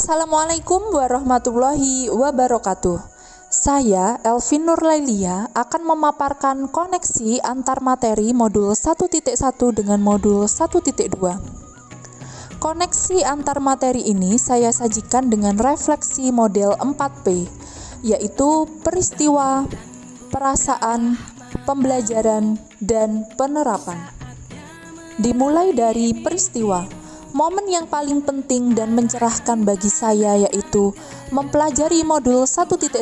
Assalamualaikum warahmatullahi wabarakatuh. Saya, Elvin Nurlailia, akan memaparkan koneksi antar materi modul 1.1 dengan modul 1.2. Koneksi antar materi ini saya sajikan dengan refleksi model 4P, yaitu peristiwa, perasaan, pembelajaran, dan penerapan. Dimulai dari peristiwa. Momen yang paling penting dan mencerahkan bagi saya yaitu mempelajari modul 1.1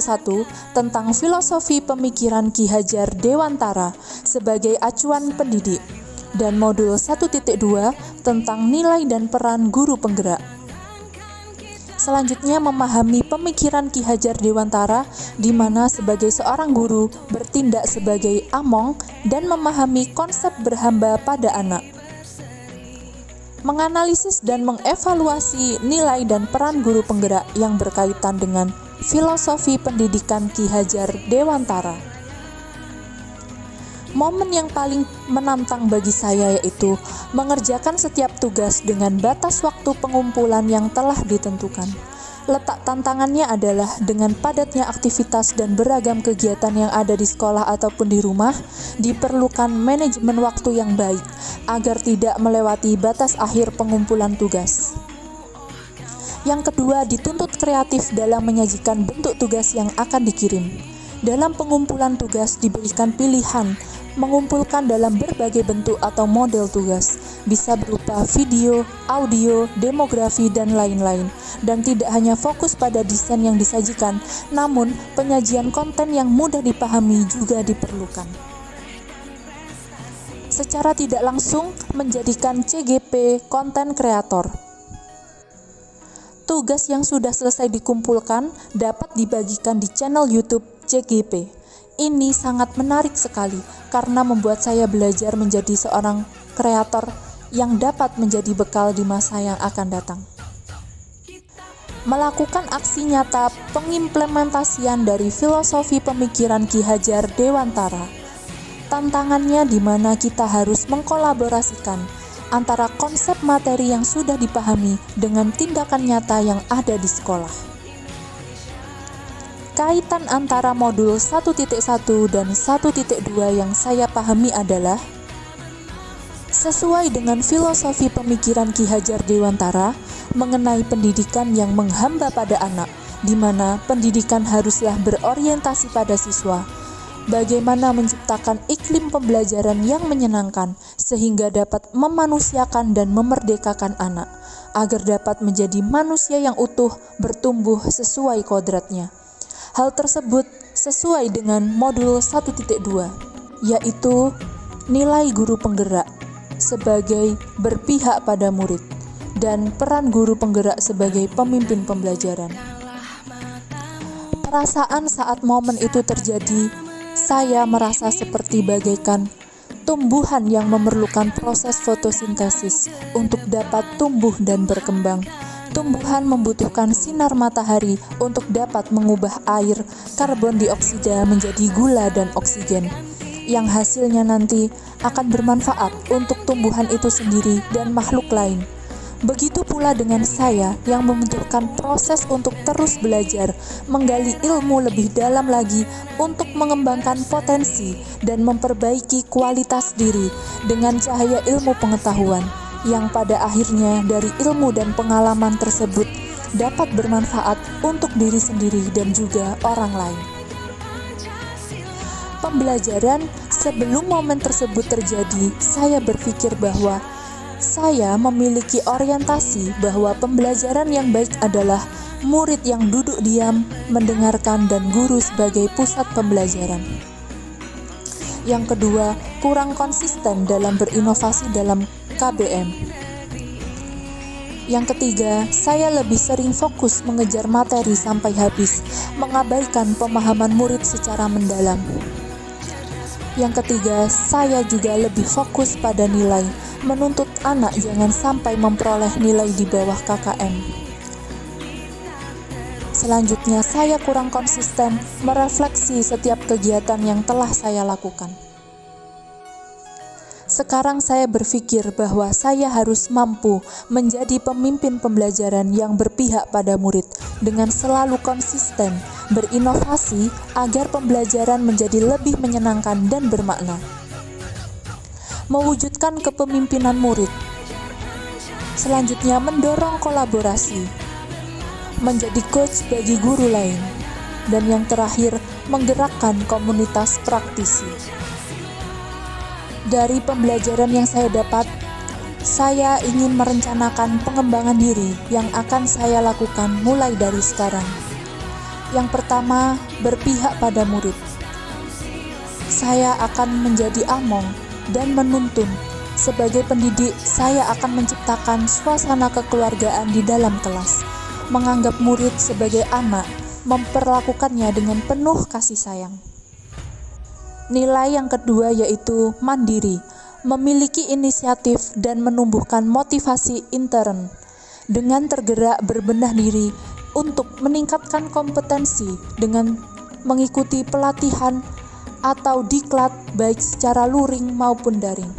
tentang filosofi pemikiran Ki Hajar Dewantara sebagai acuan pendidik dan modul 1.2 tentang nilai dan peran guru penggerak. Selanjutnya memahami pemikiran Ki Hajar Dewantara di mana sebagai seorang guru bertindak sebagai among dan memahami konsep berhamba pada anak. Menganalisis dan mengevaluasi nilai dan peran guru penggerak yang berkaitan dengan filosofi pendidikan Ki Hajar Dewantara. Momen yang paling menantang bagi saya yaitu mengerjakan setiap tugas dengan batas waktu pengumpulan yang telah ditentukan. Letak tantangannya adalah dengan padatnya aktivitas dan beragam kegiatan yang ada di sekolah ataupun di rumah, diperlukan manajemen waktu yang baik agar tidak melewati batas akhir pengumpulan tugas. Yang kedua, dituntut kreatif dalam menyajikan bentuk tugas yang akan dikirim. Dalam pengumpulan tugas diberikan pilihan mengumpulkan dalam berbagai bentuk atau model tugas, bisa berupa video, audio, demografi, dan lain-lain, dan tidak hanya fokus pada desain yang disajikan, namun penyajian konten yang mudah dipahami juga diperlukan. Secara tidak langsung menjadikan CGP konten kreator. Tugas yang sudah selesai dikumpulkan dapat dibagikan di channel YouTube CGP. Ini sangat menarik sekali karena membuat saya belajar menjadi seorang kreator yang dapat menjadi bekal di masa yang akan datang. Melakukan aksi nyata pengimplementasian dari filosofi pemikiran Ki Hajar Dewantara. Tantangannya di mana kita harus mengkolaborasikan antara konsep materi yang sudah dipahami dengan tindakan nyata yang ada di sekolah. Kaitan antara modul 1.1 dan 1.2 yang saya pahami adalah sesuai dengan filosofi pemikiran Ki Hajar Dewantara mengenai pendidikan yang menghamba pada anak, di mana pendidikan haruslah berorientasi pada siswa. Bagaimana menciptakan iklim pembelajaran yang menyenangkan sehingga dapat memanusiakan dan memerdekakan anak, agar dapat menjadi manusia yang utuh, bertumbuh sesuai kodratnya. Hal tersebut sesuai dengan modul 1.2, yaitu nilai guru penggerak sebagai berpihak pada murid dan peran guru penggerak sebagai pemimpin pembelajaran. Perasaan saat momen itu terjadi, saya merasa seperti bagaikan tumbuhan yang memerlukan proses fotosintesis untuk dapat tumbuh dan berkembang. Tumbuhan membutuhkan sinar matahari untuk dapat mengubah air karbon dioksida menjadi gula dan oksigen, yang hasilnya nanti akan bermanfaat untuk tumbuhan itu sendiri dan makhluk lain. Begitu pula dengan saya yang membutuhkan proses untuk terus belajar, menggali ilmu lebih dalam lagi untuk mengembangkan potensi dan memperbaiki kualitas diri dengan cahaya ilmu pengetahuan, yang pada akhirnya dari ilmu dan pengalaman tersebut dapat bermanfaat untuk diri sendiri dan juga orang lain. Pembelajaran sebelum momen tersebut terjadi, saya berpikir bahwa saya memiliki orientasi bahwa pembelajaran yang baik adalah murid yang duduk diam, mendengarkan, dan guru sebagai pusat pembelajaran. Yang kedua, kurang konsisten dalam berinovasi dalam KBM. Yang ketiga, saya lebih sering fokus mengejar materi sampai habis, mengabaikan pemahaman murid secara mendalam. Yang ketiga, saya juga lebih fokus pada nilai, menuntut anak jangan sampai memperoleh nilai di bawah KKM. Selanjutnya, saya kurang konsisten merefleksi setiap kegiatan yang telah saya lakukan. Sekarang saya berpikir bahwa saya harus mampu menjadi pemimpin pembelajaran yang berpihak pada murid dengan selalu konsisten berinovasi agar pembelajaran menjadi lebih menyenangkan dan bermakna. Mewujudkan kepemimpinan murid. Selanjutnya, mendorong kolaborasi, menjadi coach bagi guru lain. Dan yang terakhir, menggerakkan komunitas praktisi. Dari pembelajaran yang saya dapat, saya ingin merencanakan pengembangan diri yang akan saya lakukan mulai dari sekarang. Yang pertama, berpihak pada murid. Saya akan menjadi among dan menuntun. Sebagai pendidik, saya akan menciptakan suasana kekeluargaan di dalam kelas, menganggap murid sebagai anak, memperlakukannya dengan penuh kasih sayang. Nilai yang kedua yaitu mandiri, memiliki inisiatif dan menumbuhkan motivasi intern dengan tergerak berbenah diri untuk meningkatkan kompetensi dengan mengikuti pelatihan atau diklat baik secara luring maupun daring.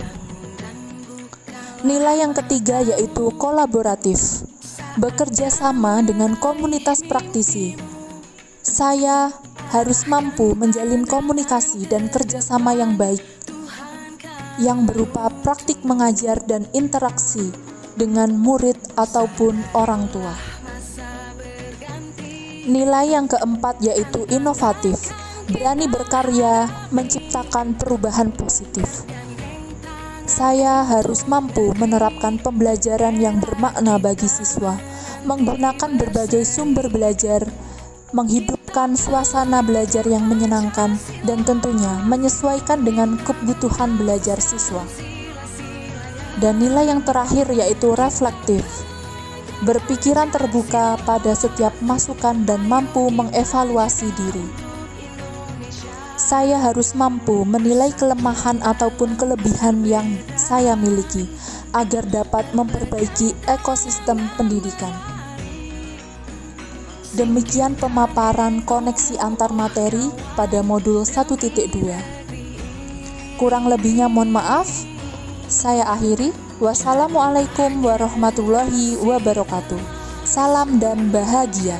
Nilai yang ketiga yaitu kolaboratif, bekerja sama dengan komunitas praktisi. Saya harus mampu menjalin komunikasi dan kerjasama yang baik, yang berupa praktik mengajar dan interaksi dengan murid ataupun orang tua. Nilai yang keempat yaitu inovatif, berani berkarya, menciptakan perubahan positif. Saya harus mampu menerapkan pembelajaran yang bermakna bagi siswa, menggunakan berbagai sumber belajar, menghidupkan suasana belajar yang menyenangkan, dan tentunya menyesuaikan dengan kebutuhan belajar siswa. Dan nilai yang terakhir yaitu reflektif, berpikiran terbuka pada setiap masukan dan mampu mengevaluasi diri. Saya harus mampu menilai kelemahan ataupun kelebihan yang saya miliki agar dapat memperbaiki ekosistem pendidikan. Demikian pemaparan koneksi antar materi pada modul 1.2. Kurang lebihnya mohon maaf. Saya akhiri. Wassalamualaikum warahmatullahi wabarakatuh. Salam dan bahagia.